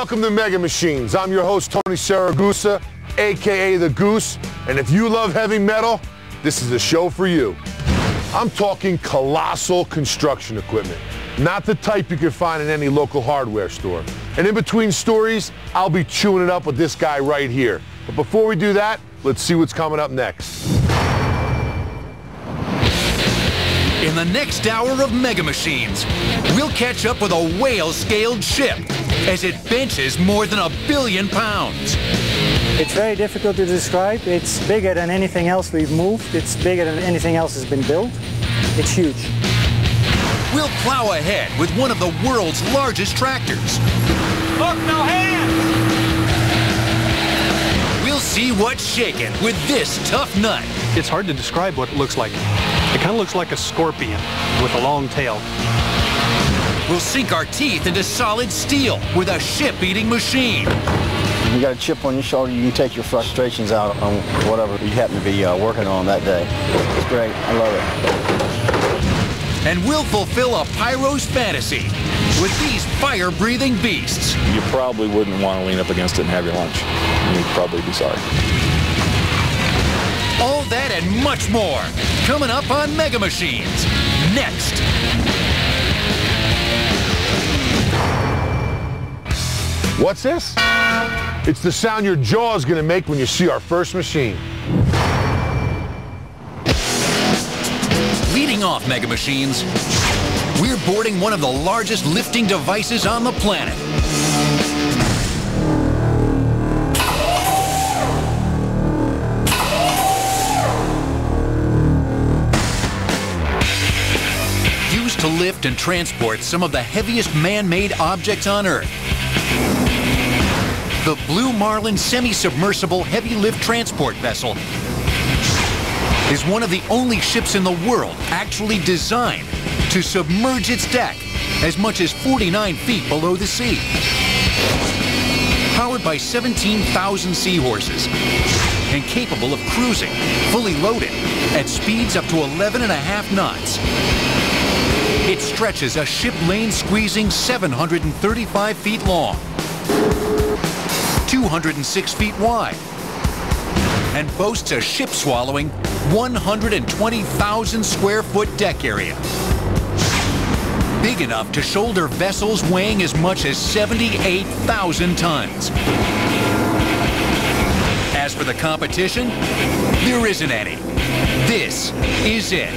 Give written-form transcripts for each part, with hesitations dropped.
Welcome to Mega Machines. I'm your host, Tony Saragusa, a.k.a. The Goose. And if you love heavy metal, this is the show for you. I'm talking colossal construction equipment, not the type you can find in any local hardware store. And in between stories, I'll be chewing it up with this guy right here. But before we do that, let's see what's coming up next. In the next hour of Mega Machines, we'll catch up with a whale-scaled ship as it benches more than 1 billion pounds. It's very difficult to describe. It's bigger than anything else we've moved. It's bigger than anything else that's been built. It's huge. We'll plow ahead with one of the world's largest tractors. Look, no hands! We'll see what's shaking with this tough nut. It's hard to describe what it looks like. It kind of looks like a scorpion with a long tail. We'll sink our teeth into solid steel with a ship-eating machine. You got a chip on your shoulder, you can take your frustrations out on whatever you happen to be working on that day. It's great. I love it. And we'll fulfill a pyro's fantasy with these fire-breathing beasts. You probably wouldn't want to lean up against it and have your lunch. You'd probably be sorry. All that and much more coming up on Mega Machines next. What's this? It's the sound your jaw is going to make when you see our first machine. Leading off Mega Machines, we're boarding one of the largest lifting devices on the planet. Used to lift and transport some of the heaviest man-made objects on Earth. The Blue Marlin semi-submersible heavy lift transport vessel is one of the only ships in the world actually designed to submerge its deck as much as 49 feet below the sea. Powered by 17,000 seahorses and capable of cruising, fully loaded, at speeds up to 11.5 knots. It stretches a ship lane squeezing 735 feet long, 206 feet wide, and boasts a ship-swallowing 120,000 square foot deck area. Big enough to shoulder vessels weighing as much as 78,000 tons. As for the competition, there isn't any. This is it.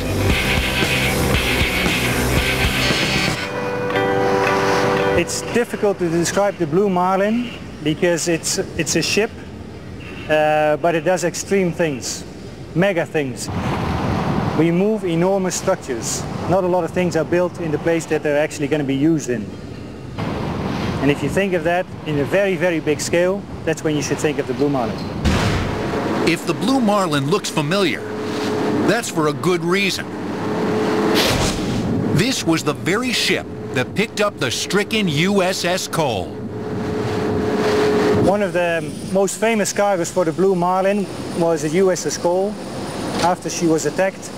It's difficult to describe the Blue Marlin because it's a ship, but it does extreme things, mega things. We move enormous structures. Not a lot of things are built in the place that they're actually going to be used in. And if you think of that in a very, very big scale, that's when you should think of the Blue Marlin. If the Blue Marlin looks familiar, that's for a good reason. This was the very ship that picked up the stricken USS Cole. One of the most famous cargoes for the Blue Marlin was the USS Cole. After she was attacked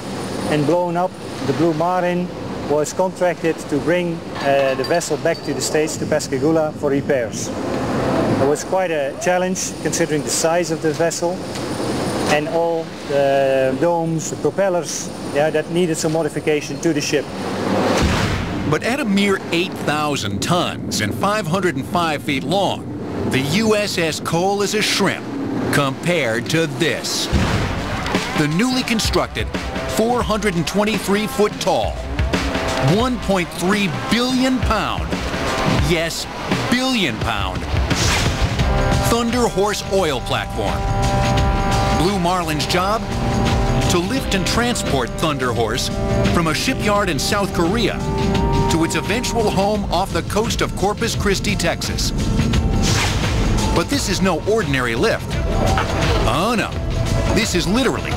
and blown up, the Blue Marlin was contracted to bring the vessel back to the States, to Pascagoula, for repairs. It was quite a challenge considering the size of the vessel and all the domes, the propellers, that needed some modification to the ship. But at a mere 8,000 tons and 505 feet long, the USS Cole is a shrimp compared to this. The newly constructed, 423-foot tall, 1.3 billion pound, yes, billion pound, Thunder Horse oil platform. Blue Marlin's job? To lift and transport Thunder Horse from a shipyard in South Korea to its eventual home off the coast of Corpus Christi, Texas. But this is no ordinary lift. Oh no, this is literally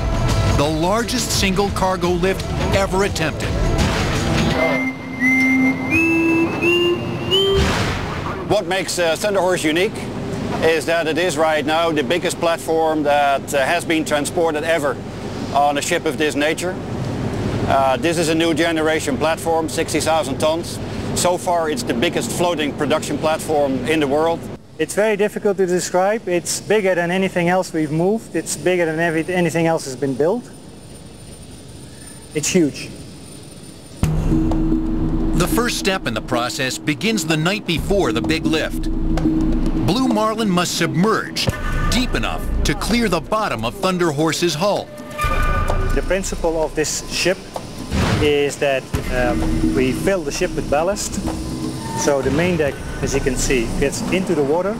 the largest single cargo lift ever attempted. What makes Thunder Horse unique is that it is right now the biggest platform that has been transported ever on a ship of this nature. This is a new generation platform, 60,000 tons. So far it's the biggest floating production platform in the world. It's very difficult to describe. It's bigger than anything else we've moved. It's bigger than anything else has been built. It's huge. The first step in the process begins the night before the big lift. Blue Marlin must submerge deep enough to clear the bottom of Thunder Horse's hull. The principle of this ship is that we fill the ship with ballast. So the main deck, as you can see, gets into the water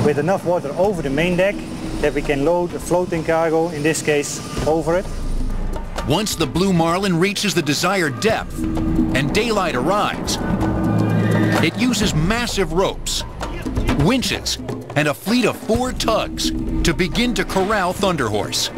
with enough water over the main deck that we can load a floating cargo, in this case, over it. Once the Blue Marlin reaches the desired depth and daylight arrives, it uses massive ropes, winches, and a fleet of 4 tugs to begin to corral Thunder Horse.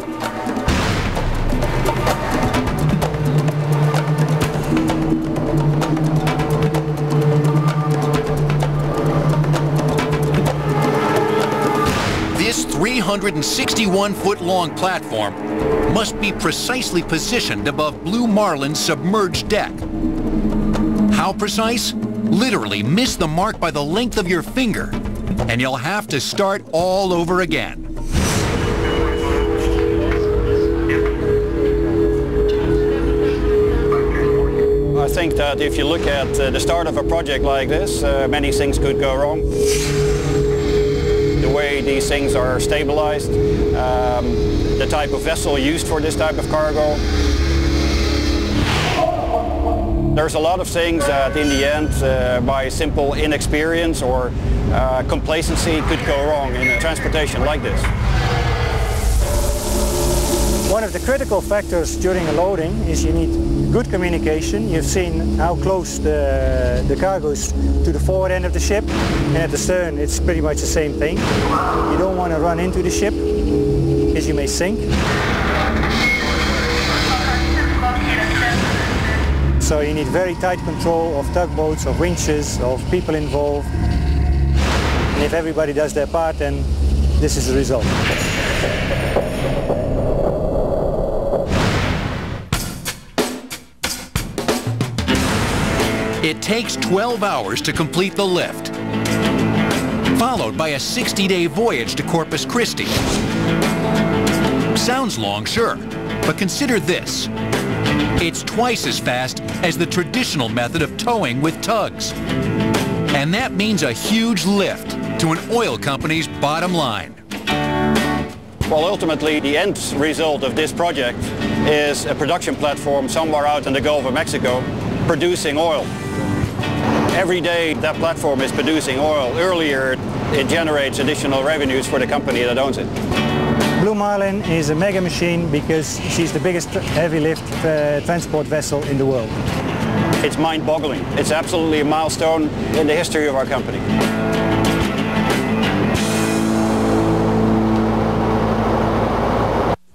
This 361-foot-long platform must be precisely positioned above Blue Marlin's submerged deck. How precise? Literally miss the mark by the length of your finger, and you'll have to start all over again. I think that if you look at the start of a project like this, many things could go wrong. The way these things are stabilized, the type of vessel used for this type of cargo. There's a lot of things that in the end, by simple inexperience or complacency, could go wrong in a transportation like this. One of the critical factors during a loading is you need good communication. You've seen how close the cargo is to the forward end of the ship, and at the stern it's pretty much the same thing. You don't want to run into the ship because you may sink. So you need very tight control of tugboats, of winches, of people involved. And if everybody does their part, then this is the result. It takes 12 hours to complete the lift, followed by a 60-day voyage to Corpus Christi. Sounds long, sure, but consider this. It's twice as fast as the traditional method of towing with tugs. And that means a huge lift to an oil company's bottom line. Well, ultimately, the end result of this project is a production platform somewhere out in the Gulf of Mexico producing oil. Every day that platform is producing oil. Earlier, it generates additional revenues for the company that owns it. Blue Marlin is a mega machine because she's the biggest heavy lift transport vessel in the world. It's mind-boggling. It's absolutely a milestone in the history of our company.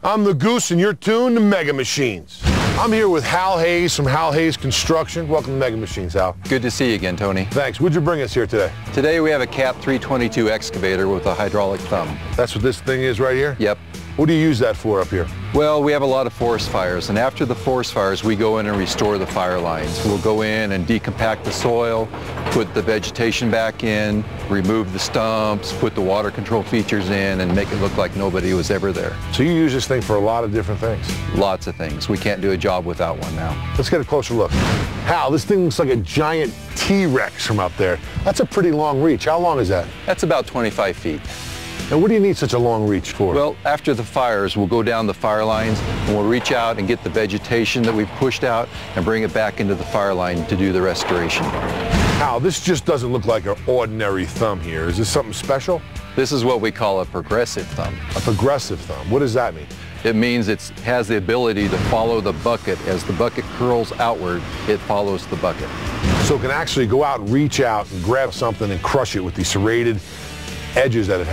I'm the Goose, and you're tuned to Mega Machines. I'm here with Hal Hayes from Hal Hayes Construction. Welcome to Mega Machines, Hal. Good to see you again, Tony. Thanks. What'd you bring us here today? Today we have a CAT 322 excavator with a hydraulic thumb. That's what this thing is right here? Yep. What do you use that for up here? Well, we have a lot of forest fires, and after the forest fires, we go in and restore the fire lines. We'll go in and decompact the soil, put the vegetation back in, remove the stumps, put the water control features in, and make it look like nobody was ever there. So you use this thing for a lot of different things? Lots of things. We can't do a job without one now. Let's get a closer look. Hal, this thing looks like a giant T-Rex from up there. That's a pretty long reach. How long is that? That's about 25 feet. And what do you need such a long reach for? Well, after the fires, we'll go down the fire lines and we'll reach out and get the vegetation that we've pushed out and bring it back into the fire line to do the restoration. Hal, this just doesn't look like an ordinary thumb here. Is this something special? This is what we call a progressive thumb. A progressive thumb. What does that mean? It means it has the ability to follow the bucket. As the bucket curls outward, it follows the bucket. So it can actually go out and reach out and grab something and crush it with these serrated edges that it has.